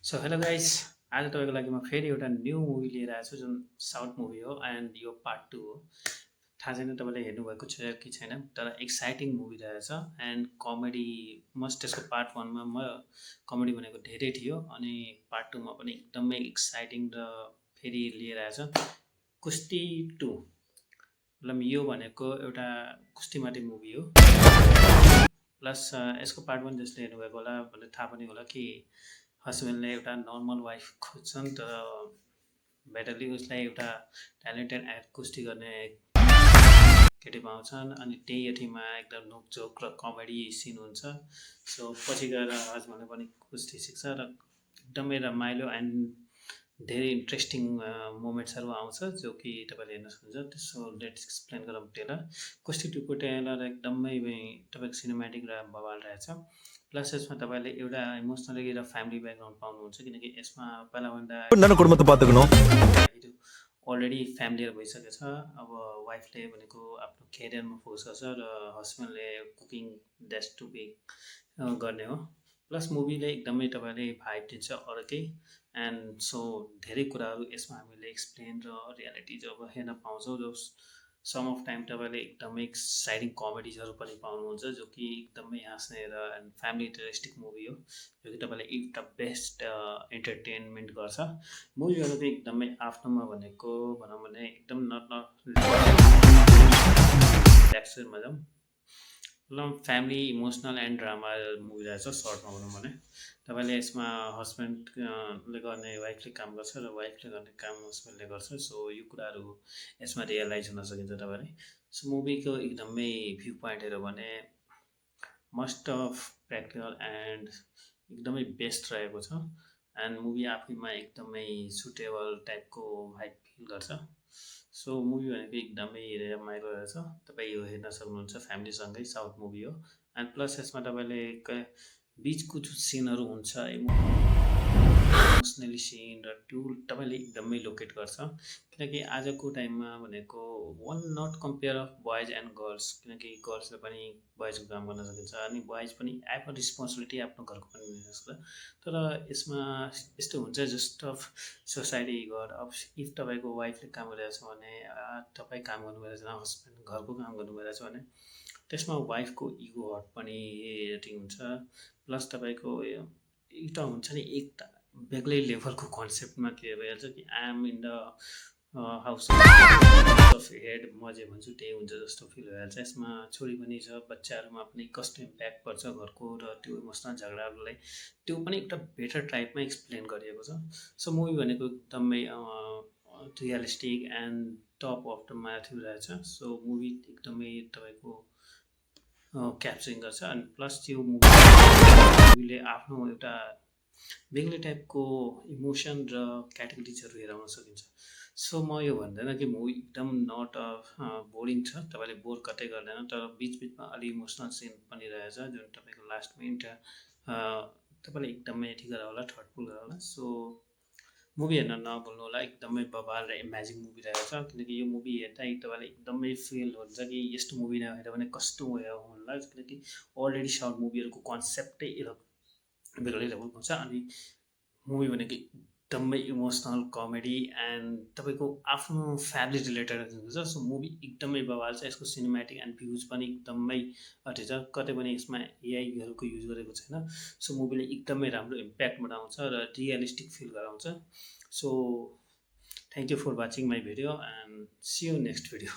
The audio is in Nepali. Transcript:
सो हेलो गाइस, आज तपाईँको लागि म फेरि एउटा न्यू मुभी लिएर आएको छु जुन साउथ मुभी हो एन्ड यो पार्ट 2 हो। थाहा छैन तपाईँले हेर्नुभएको छ कि छैन, तर एक्साइटिङ मुभी रहेछ एन्ड कमेडी मस्ट यसको पार्ट 1 मा कमेडी भनेको धेरै थियो अनि पार्ट 2 मा पनि एकदमै एक्साइटिङ र फेरि लिएर आएछ कुस्ती 2। मतलब यो भनेको एउटा कुस्तीमाथि मुभी हो। प्लस यसको पार्ट 1 जसले हेर्नुभएको होला भने थाहा पनि होला कि हस्बेन्डले एउटा नर्मल वाइफ खोज्छन् तर बेटरली उसलाई एउटा ट्यालेन्टेड कुस्ती गर्ने केटी पाउँछन् अनि त्यही यतिमा एकदम नोकझोक र कमेडी सिन हुन्छ। सो पछि गएर हस्बेन्डले पनि कुस्ती सिक्छ र एकदमै रमाइलो एन्ड धेरै इन्ट्रेस्टिङ मोमेन्ट्सहरू आउँछ जो कि तपाईँले हेर्न सक्नुहुन्छ। सो लेट्स एक्सप्लेन गरौँ टेलर। कुस्ती 2 को टेलर एकदमै तपाईँको सिनेमेटिक र बवाल रहेछ। प्लस यसमा तपाईँले एउटा इमोसनली र फ्यामिली ब्याकग्राउन्ड पाउनुहुन्छ किनकि यसमा पहिलाभन्दा कुटुम्बத்தை பார்த்துக்கணும் हिरो अलरेडी फ्यामिलियर भइसकेको छ। अब वाइफले भनेको आफ्नो करियरमा फोकस गर्छ र हस्बेन्डले कुकिङ द्याट्स टु बी गर्ने हो। प्लस मुभीले एकदमै तपाईँले भाइब दिन्छ अर्कै एन्ड सो धेरै कुराहरू यसमा हामीले एक्सप्लेन र रियालिटी जब हेर्न पाउँछौँ जो सम अफ टाइम तपाईँले एकदमै एक्साइटिङ कमेडिजहरू पनि पाउनुहुन्छ जो कि एकदमै हाँस्ने र एन्ड फ्यामिली इन्टरेस्टिङ मुभी हो जो कि तपाईँले एउटा बेस्ट इन्टरटेनमेन्ट गर्छ। मुभीहरू चाहिँ एकदमै आफ्नोमा भनेको भनौँ भने एकदम ल्याक्समा जाउँ मतलब family emotional and drama movie रहेछ सर्टमा भनौँ भने। तपाईँले यसमा हस्बेन्डले गर्ने वाइफले काम गर्छ र वाइफले गर्ने काम हस्बेन्डले गर्छ। सो यो कुराहरू यसमा रियलाइज हुन सकिन्छ तपाईँले। सो मुभीको एकदमै भ्यू पोइन्टहरू भने मस्ट अफ प्र्याक्टिकल एन्ड एकदमै बेस्ट रहेको छ एन्ड मुभी आफैमा एकदमै सुटेबल टाइपको भाइब फिल गर्छ। सो मुभी भनेको एकदमै रमाइलो रहेछ। तपाईँ यो हेर्न सक्नुहुन्छ फ्यामिलीसँगै, साउथ मुभी हो एन्ड प्लस यसमा तपाईँले बिचको जो सिनहरू हुन्छ इमोसनली सिन र त्यो तपाईँले एकदमै लोकेट गर्छ किनकि आजको टाइममा भनेको one not compare of boys and girls किनकि गर्ल्सले पनि बोइजको काम गर्न सकिन्छ अनि बोइज पनि एफ अ रिस्पोन्सिबिलिटी आफ्नो घरको पनि हुनसक्छ। तर यसमा यस्तो हुन्छ जस्ट अफ सोसाइटी घर अफ इफ तपाईँको वाइफले काम गरिरहेछ भने तपाईँ काम गर्नु भइरहेछ हस्बेन्ड घरको काम गर्नु भइरहेछ भने त्यसमा वाइफको इगो हट पनि रेटिङ हुन्छ। प्लस तपाईँको एउटा हुन्छ नि एक बेग्लै लेभलको कन्सेप्टमा के भइहाल्छ कि I'm in the house of head म जे भन्छु त्यही हुन्छ जस्तो फिल भइहाल्छ। यसमा छोरी पनि छ, बच्चाहरूमा पनि कस्तो इम्प्याक्ट पर्छ घरको र त्यो इमोसनल झगडाहरूलाई त्यो पनि एउटा बेटर टाइपमा एक्सप्लेन गरिएको छ। सो मुभी भनेको एकदमै realistic and top of the Matthew रहेछ। सो मुभी एकदमै तपाईँको क्याप्चरिङ गर्छ अनि प्लस त्यो मुभीले आफ्नो एउटा बेग्लै टाइपको इमोसन र क्याटेगोरिजहरू हेराउन सकिन्छ। सो म यो भन्दैन कि मुभी एकदम नट बोरिङ छ, तपाईँले बोर कतै गर्दैन, तर बिचबिचमा अलि इमोसनल सिन पनि रहेछ जुन तपाईँको लास्ट मिनट तपाईँले एकदमै यति गरेर होला थर्टफुल गरेर होला। सो मुभी हेर्न नभुल्नु होला, एकदमै बवाल र इमेजिङ मुभी रहेछ किनकि यो मुभी हेर्दा तपाईँलाई एकदमै फिल हुन्छ कि यस्तो मुभी नहेर भने कस्तो होला किनकि अलरेडी साउथ मुभीहरूको कन्सेप्टै बेग्लै लेभलको हुन्छ अनि मुभी भनेको एकदमै इमोसनल कमेडी एन्ड तपाईँको आफ्नो फ्यामिली रिलेटेड हुन्छ। सो मुभी एकदमै बवाल छ, यसको सिनेमेटिक एन्ड भ्युज पनि एकदमै अझै छ, कतै पनि यसमा एआईहरूको युज गरेको छैन। सो मुभीले एकदमै राम्रो इम्प्याक्ट बनाउँछ र रियलिस्टिक फिल गराउँछ। So thank you for watching my video and see you next video.